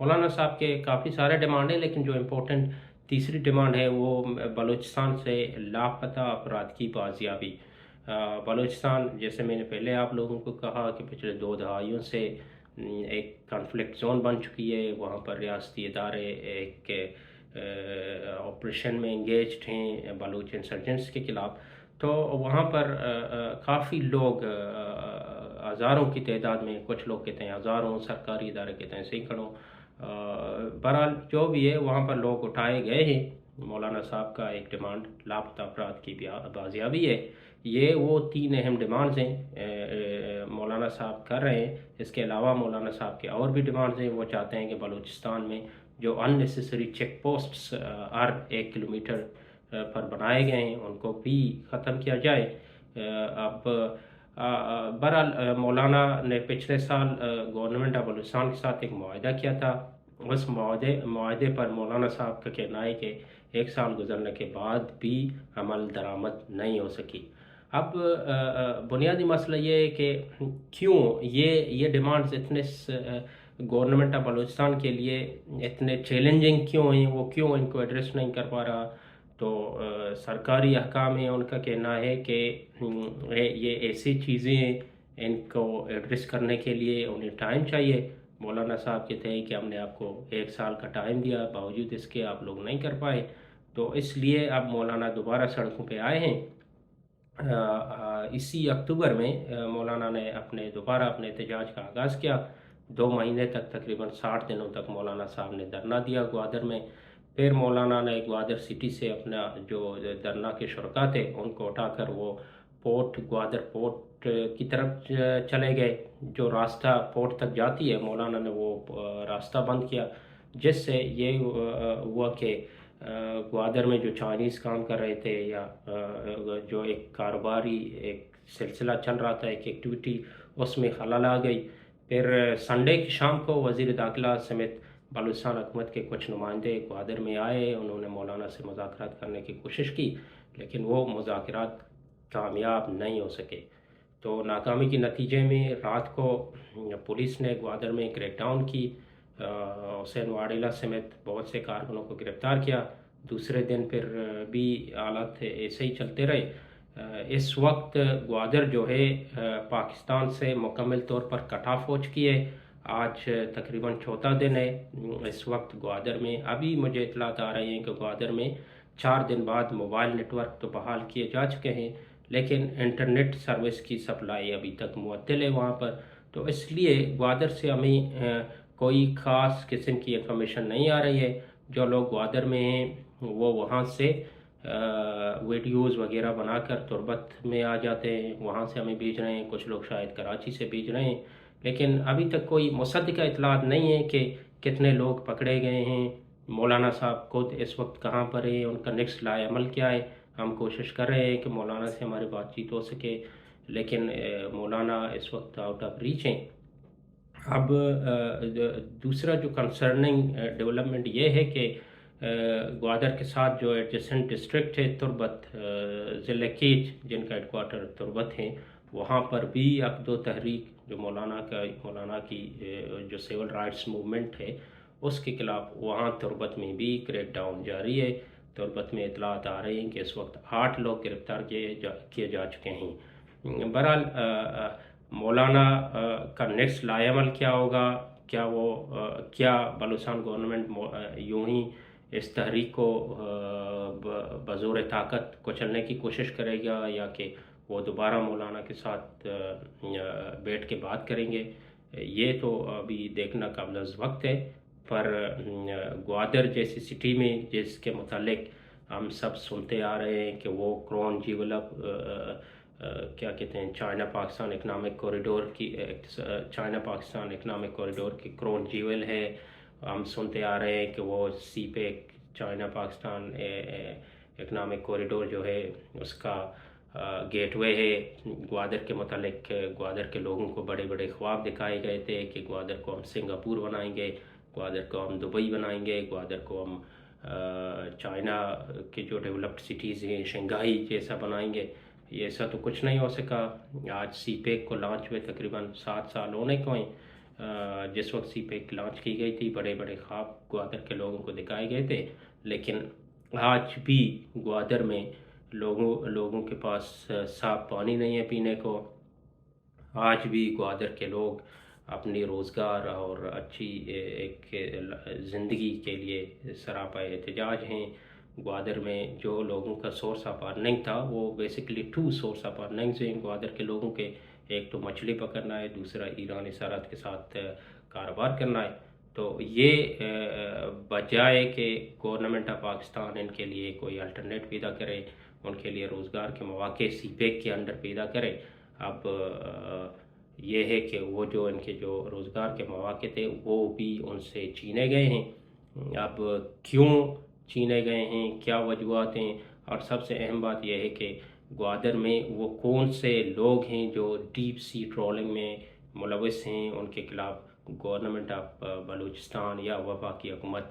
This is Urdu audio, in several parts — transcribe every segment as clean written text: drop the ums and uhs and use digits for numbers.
مولانا صاحب کے کافی سارے ڈیمانڈ ہیں، لیکن جو امپورٹنٹ تیسری ڈیمانڈ ہے وہ بلوچستان سے لاپتہ افراد کی بازیابی۔ بلوچستان، جیسے میں نے پہلے آپ لوگوں کو کہا کہ پچھلے 2 دہائیوں سے ایک کنفلکٹ زون بن چکی ہے، وہاں پر ریاستی ادارے ایک آپریشن میں انگیجڈ ہیں بلوچ انسرجنٹس کے خلاف، تو وہاں پر کافی لوگ ہزاروں کی تعداد میں، کچھ لوگ کہتے ہیں ہزاروں، سرکاری ادارے کہتے ہیں سینکڑوں، بہرحال جو بھی ہے وہاں پر لوگ اٹھائے گئے ہیں۔ مولانا صاحب کا ایک ڈیمانڈ لاپتہ افراد کی بازیابی ہے۔ یہ وہ 3 اہم ڈیمانڈز ہیں مولانا صاحب کر رہے ہیں۔ اس کے علاوہ مولانا صاحب کے اور بھی ڈیمانڈز ہیں۔ وہ چاہتے ہیں کہ بلوچستان میں جو ان نیسیسری چیک پوسٹس ہر 1 کلومیٹر پر بنائے گئے ہیں ان کو بھی ختم کیا جائے۔ اب بہرحال مولانا نے پچھلے سال گورنمنٹ آف بلوچستان کے ساتھ ایک معاہدہ کیا تھا۔ اس معاہدے پر مولانا صاحب کا کہنا ہے کہ 1 سال گزرنے کے بعد بھی عمل درآمد نہیں ہو سکی۔ اب بنیادی مسئلہ یہ ہے کہ کیوں یہ ڈیمانڈز اتنے گورنمنٹ آف بلوچستان کے لیے اتنے چیلنجنگ کیوں ہیں، وہ کیوں ان کو ایڈریس نہیں کر پا رہا؟ تو سرکاری احکام ہیں، ان کا کہنا ہے کہ یہ ایسی چیزیں ہیں، ان کو ایڈریس کرنے کے لیے انہیں ٹائم چاہیے۔ مولانا صاحب کہتے ہیں کہ ہم نے آپ کو 1 سال کا ٹائم دیا، باوجود اس کے آپ لوگ نہیں کر پائے، تو اس لیے اب مولانا دوبارہ سڑکوں پہ آئے ہیں۔ اسی اکتوبر میں مولانا نے دوبارہ اپنے احتجاج کا آغاز کیا۔ 2 مہینے تک، تقریباً 60 دنوں تک مولانا صاحب نے دھرنا دیا گوادر میں۔ پھر مولانا نے گوادر سٹی سے اپنا جو دھرنا کے شرکاء تھے ان کو اٹھا کر وہ گوادر پورٹ کی طرف چلے گئے۔ جو راستہ پورٹ تک جاتی ہے، مولانا نے وہ راستہ بند کیا، جس سے یہ ہوا کہ گوادر میں جو چائنیز کام کر رہے تھے یا جو ایک کاروباری ایک سلسلہ چل رہا تھا، ایک ایکٹیویٹی، اس میں خلل آ گئی۔ پھر سنڈے کی شام کو وزیر داخلہ سمیت بلوچستان حکومت کے کچھ نمائندے گوادر میں آئے۔ انہوں نے مولانا سے مذاکرات کرنے کی کوشش کی، لیکن وہ مذاکرات کامیاب نہیں ہو سکے۔ تو ناکامی کے نتیجے میں رات کو پولیس نے گوادر میں کریک ڈاؤن کی، حسین واڈیلا سمیت بہت سے کارکنوں کو گرفتار کیا۔ دوسرے دن پھر بھی حالات ایسے ہی چلتے رہے۔ اس وقت گوادر جو ہے پاکستان سے مکمل طور پر کٹ آف ہو چکی ہے۔ آج تقریباً 4تھا دن ہے۔ اس وقت گوادر میں ابھی مجھے اطلاعات آ رہی ہیں کہ گوادر میں 4 دن بعد موبائل نیٹ ورک تو بحال کیے جا چکے ہیں، لیکن انٹرنیٹ سروس کی سپلائی ابھی تک معطل ہے وہاں پر۔ تو اس لیے گوادر سے ہمیں کوئی خاص قسم کی انفارمیشن نہیں آ رہی ہے۔ جو لوگ گوادر میں ہیں وہ وہاں سے ویڈیوز وغیرہ بنا کر تربت میں آ جاتے ہیں، وہاں سے ہمیں بھیج رہے ہیں۔ کچھ لوگ شاید کراچی سے بھیج رہے ہیں، لیکن ابھی تک کوئی مصدقہ اطلاعات نہیں ہے کہ کتنے لوگ پکڑے گئے ہیں، مولانا صاحب خود اس وقت کہاں پر ہیں، ان کا نیکسٹ لائے عمل کیا ہے۔ ہم کوشش کر رہے ہیں کہ مولانا سے ہماری بات چیت ہو سکے، لیکن مولانا اس وقت آؤٹ آف ریچ ہیں۔ اب دوسرا جو کنسرننگ ڈیولپمنٹ یہ ہے کہ گوادر کے ساتھ جو ایڈجسنٹ ڈسٹرکٹ ہے تربت، ضلع کیچ، جن کا ہیڈ کوارٹر تربت ہیں، وہاں پر بھی اب 2 تحریک جو مولانا کی جو سیول رائٹس موومنٹ ہے اس کے خلاف وہاں تربت میں بھی کریک ڈاؤن جاری ہے۔ تربت میں اطلاعات آ رہی ہیں کہ اس وقت 8 لوگ گرفتار کیے جا چکے ہیں۔ بہرحال مولانا کا نیکسٹ لائے عمل کیا ہوگا؟ کیا بلوچستان گورنمنٹ یوں ہی اس تحریک کو بزور طاقت کچلنے کی کوشش کرے گا، یا کہ وہ دوبارہ مولانا کے ساتھ بیٹھ کے بات کریں گے؟ یہ تو ابھی دیکھنا قابل وقت ہے۔ پر گوادر جیسی سٹی میں، جس کے متعلق ہم سب سنتے آ رہے ہیں کہ وہ کرون جیولپ کیا کہتے ہیں، چائنا پاکستان اکنامک کوریڈور کی کرون جیول ہے۔ ہم سنتے آ رہے ہیں کہ وہ CPEC China Pakistan economic corridor جو ہے اس کا گیٹ وے ہے۔ گوادر کے متعلق گوادر کے لوگوں کو بڑے بڑے خواب دکھائے گئے تھے کہ گوادر کو ہم سنگاپور بنائیں گے، گوادر کو ہم دبئی بنائیں گے، گوادر کو ہم چائنا کے جو ڈیولپڈ سٹیز ہیں شنگھائی جیسا بنائیں گے۔ ایسا تو کچھ نہیں ہو سکا۔ آج سی پیک کو لانچ ہوئے تقریباً 7 سال ہونے کو ہیں۔ جس وقت سی پیک لانچ کی گئی تھی بڑے بڑے خواب گوادر کے لوگوں کو دکھائے گئے تھے، لیکن آج بھی گوادر میں لوگوں کے پاس صاف پانی نہیں ہے پینے کو۔ آج بھی گوادر کے لوگ اپنی روزگار اور اچھی ایک زندگی کے لیے سراپا احتجاج ہیں۔ گوادر میں جو لوگوں کا سورس آف ارننگ تھا وہ بیسیکلی 2 سورس آف ارننگز ہیں گوادر کے لوگوں کے، ایک تو مچھلی پکڑنا ہے، دوسرا ایران اثرات کے ساتھ کاروبار کرنا ہے۔ تو یہ بجائے کہ گورنمنٹ آف پاکستان ان کے لیے کوئی الٹرنیٹ پیدا کرے، ان کے لیے روزگار کے مواقع سی پیک کے اندر پیدا کرے، اب یہ ہے کہ وہ جو ان کے جو روزگار کے مواقع تھے وہ بھی ان سے چھینے گئے ہیں۔ اب کیوں چھینے گئے ہیں، کیا وجوہات ہیں، اور سب سے اہم بات یہ ہے کہ گوادر میں وہ کون سے لوگ ہیں جو ڈیپ سی ٹرولنگ میں ملوث ہیں، ان کے خلاف گورنمنٹ آف بلوچستان یا وفاقی حکومت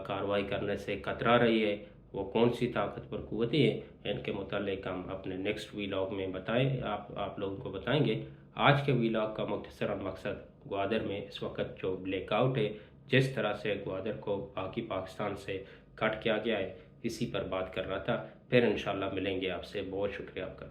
کارروائی کرنے سے کترا رہی ہے، وہ کون سی طاقتور قوتیں ہیں، ان کے متعلق ہم اپنے نیکسٹ ویلاگ میں آپ لوگوں کو بتائیں گے۔ آج کے ویلاگ کا مختصراً مقصد گوادر میں اس وقت جو بلیک آؤٹ ہے، جس طرح سے گوادر کو باقی پاکستان سے کٹ کیا گیا ہے، اسی پر بات کر رہا تھا۔ پھر انشاءاللہ ملیں گے آپ سے۔ بہت شکریہ آپ کا۔